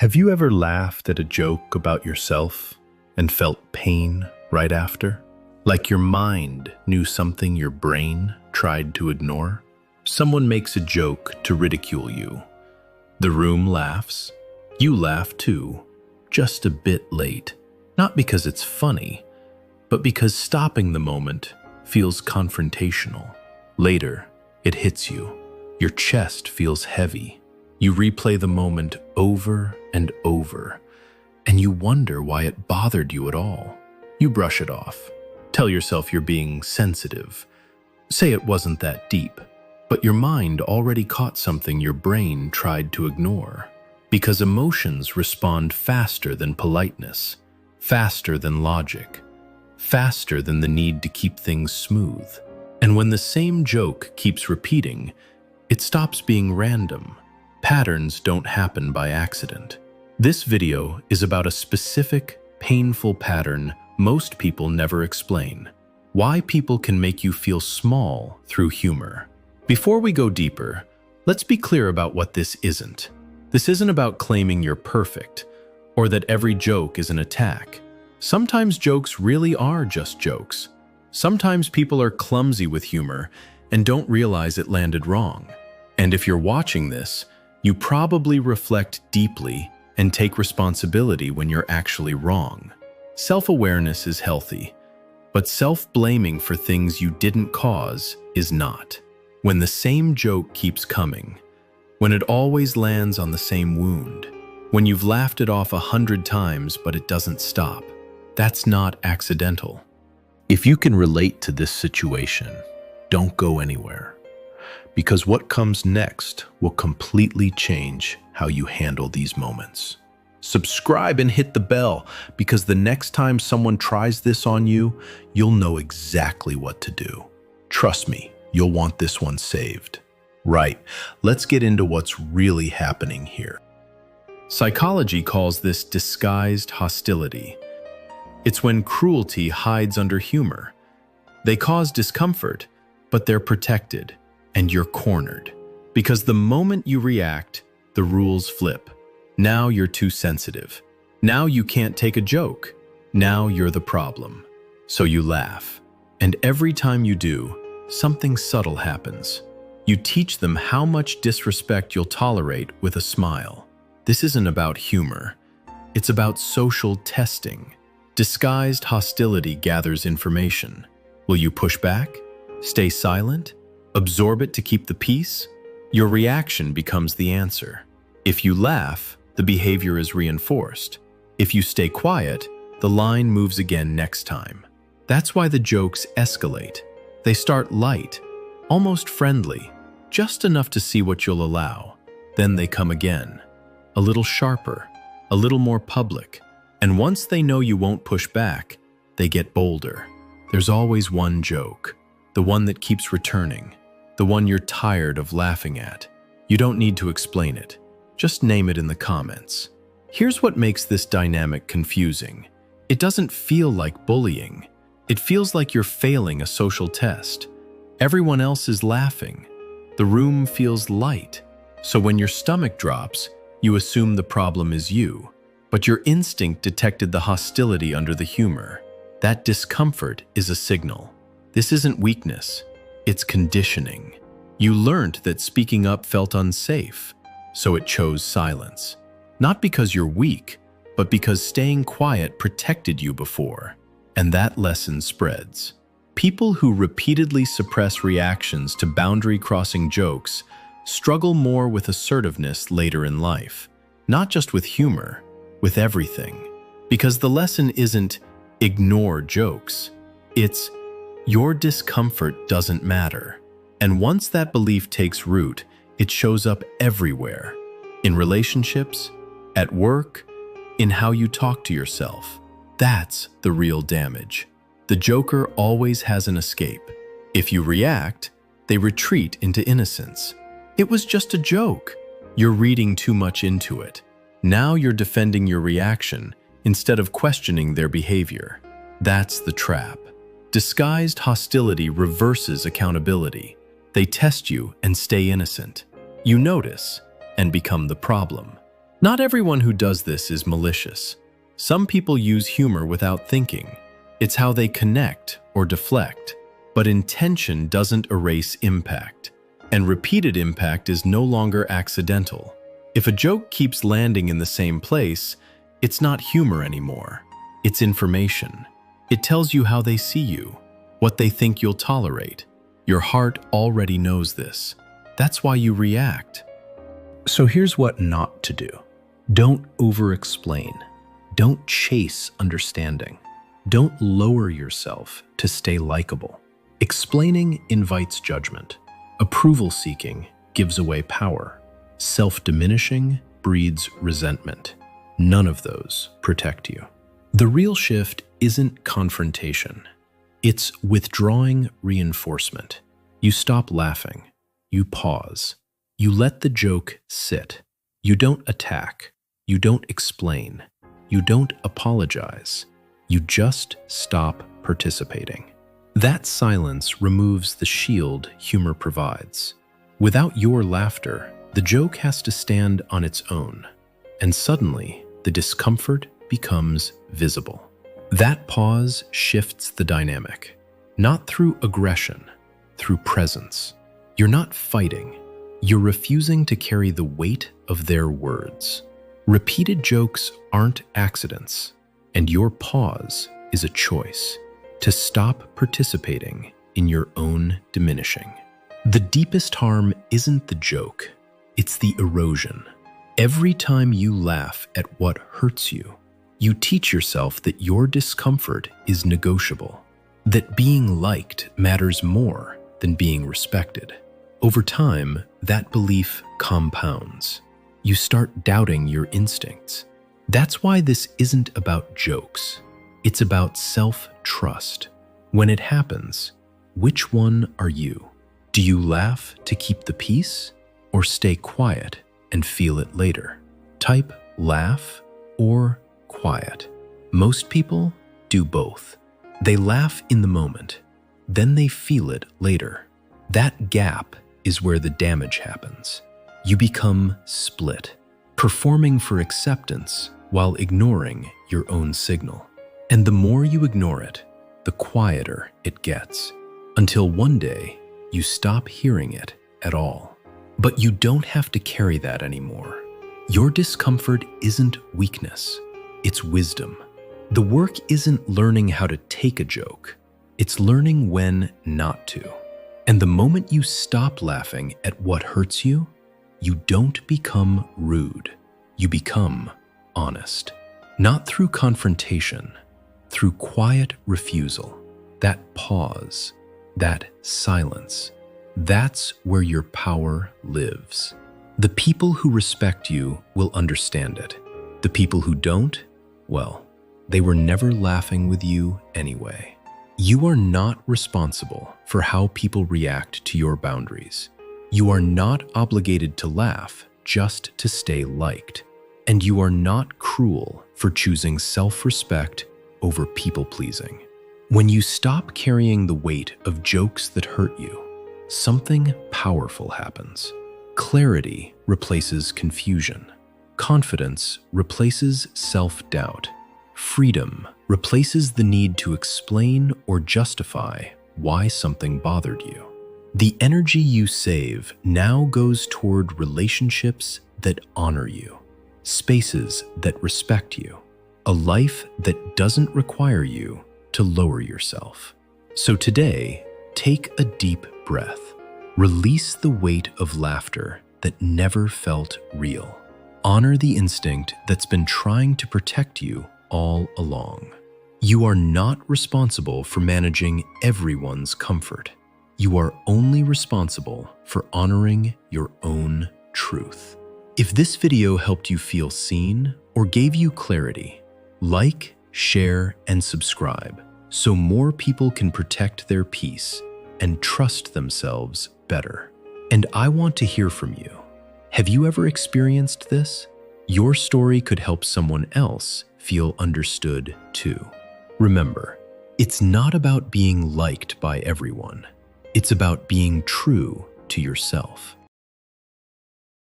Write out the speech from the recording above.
Have you ever laughed at a joke about yourself and felt pain right after? Like your mind knew something your brain tried to ignore? Someone makes a joke to ridicule you. The room laughs. You laugh too, just a bit late. Not because it's funny, but because stopping the moment feels confrontational. Later, it hits you. Your chest feels heavy. You replay the moment over and over, and you wonder why it bothered you at all. You brush it off. Tell yourself you're being sensitive. Say it wasn't that deep, but your mind already caught something your brain tried to ignore. Because emotions respond faster than politeness, faster than logic, faster than the need to keep things smooth. And when the same joke keeps repeating, it stops being random. Patterns don't happen by accident. This video is about a specific, painful pattern most people never explain. Why people can make you feel small through humor. Before we go deeper, let's be clear about what this isn't. This isn't about claiming you're perfect, or that every joke is an attack. Sometimes jokes really are just jokes. Sometimes people are clumsy with humor and don't realize it landed wrong. And if you're watching this, you probably reflect deeply and take responsibility when you're actually wrong. Self-awareness is healthy, but self-blaming for things you didn't cause is not. When the same joke keeps coming, when it always lands on the same wound, when you've laughed it off 100 times but it doesn't stop, that's not accidental. If you can relate to this situation, don't go anywhere. Because what comes next will completely change how you handle these moments. Subscribe and hit the bell, because the next time someone tries this on you, you'll know exactly what to do. Trust me, you'll want this one saved. Right, let's get into what's really happening here. Psychology calls this disguised hostility. It's when cruelty hides under humor. They cause discomfort, but they're protected. And you're cornered. Because the moment you react, the rules flip. Now you're too sensitive. Now you can't take a joke. Now you're the problem. So you laugh. And every time you do, something subtle happens. You teach them how much disrespect you'll tolerate with a smile. This isn't about humor. It's about social testing. Disguised hostility gathers information. Will you push back? Stay silent? Absorb it to keep the peace? Your reaction becomes the answer. If you laugh, the behavior is reinforced. If you stay quiet, the line moves again next time. That's why the jokes escalate. They start light, almost friendly, just enough to see what you'll allow. Then they come again, a little sharper, a little more public. And once they know you won't push back, they get bolder. There's always one joke, the one that keeps returning. The one you're tired of laughing at. You don't need to explain it. Just name it in the comments. Here's what makes this dynamic confusing. It doesn't feel like bullying. It feels like you're failing a social test. Everyone else is laughing. The room feels light. So when your stomach drops, you assume the problem is you. But your instinct detected the hostility under the humor. That discomfort is a signal. This isn't weakness. It's conditioning. You learned that speaking up felt unsafe, so it chose silence. Not because you're weak, but because staying quiet protected you before. And that lesson spreads. People who repeatedly suppress reactions to boundary-crossing jokes struggle more with assertiveness later in life. Not just with humor, with everything. Because the lesson isn't ignore jokes. It's your discomfort doesn't matter. And once that belief takes root, it shows up everywhere. In relationships, at work, in how you talk to yourself. That's the real damage. The joker always has an escape. If you react, they retreat into innocence. It was just a joke. You're reading too much into it. Now you're defending your reaction instead of questioning their behavior. That's the trap. Disguised hostility reverses accountability. They test you and stay innocent. You notice and become the problem. Not everyone who does this is malicious. Some people use humor without thinking. It's how they connect or deflect. But intention doesn't erase impact, and repeated impact is no longer accidental. If a joke keeps landing in the same place, it's not humor anymore. It's information. It tells you how they see you, what they think you'll tolerate. Your heart already knows this. That's why you react. So here's what not to do. Don't over-explain. Don't chase understanding. Don't lower yourself to stay likable. Explaining invites judgment. Approval-seeking gives away power. Self-diminishing breeds resentment. None of those protect you. The real shift isn't confrontation. It's withdrawing reinforcement. You stop laughing. You pause. You let the joke sit. You don't attack. You don't explain. You don't apologize. You just stop participating. That silence removes the shield humor provides. Without your laughter, the joke has to stand on its own, and suddenly the discomfort becomes visible. That pause shifts the dynamic, not through aggression, through presence. You're not fighting. You're refusing to carry the weight of their words. Repeated jokes aren't accidents, and your pause is a choice to stop participating in your own diminishing. The deepest harm isn't the joke, it's the erosion. Every time you laugh at what hurts you, you teach yourself that your discomfort is negotiable, that being liked matters more than being respected. Over time, that belief compounds. You start doubting your instincts. That's why this isn't about jokes. It's about self-trust. When it happens, which one are you? Do you laugh to keep the peace or stay quiet and feel it later? Type laugh or quiet. Most people do both. They laugh in the moment, then they feel it later. That gap is where the damage happens. You become split, performing for acceptance while ignoring your own signal. And the more you ignore it, the quieter it gets, until one day you stop hearing it at all. But you don't have to carry that anymore. Your discomfort isn't weakness, it's wisdom. The work isn't learning how to take a joke, it's learning when not to. And the moment you stop laughing at what hurts you, you don't become rude, you become honest. Not through confrontation, through quiet refusal. That pause, that silence, that's where your power lives. The people who respect you will understand it. The people who don't, well, they were never laughing with you anyway. You are not responsible for how people react to your boundaries. You are not obligated to laugh just to stay liked. And you are not cruel for choosing self-respect over people-pleasing. When you stop carrying the weight of jokes that hurt you, something powerful happens. Clarity replaces confusion. Confidence replaces self-doubt. Freedom replaces the need to explain or justify why something bothered you. The energy you save now goes toward relationships that honor you, spaces that respect you, a life that doesn't require you to lower yourself. So today, take a deep breath. Release the weight of laughter that never felt real. Honor the instinct that's been trying to protect you all along. You are not responsible for managing everyone's comfort. You are only responsible for honoring your own truth. If this video helped you feel seen or gave you clarity, like, share, and subscribe so more people can protect their peace and trust themselves better. And I want to hear from you. Have you ever experienced this? Your story could help someone else feel understood too. Remember, it's not about being liked by everyone. It's about being true to yourself.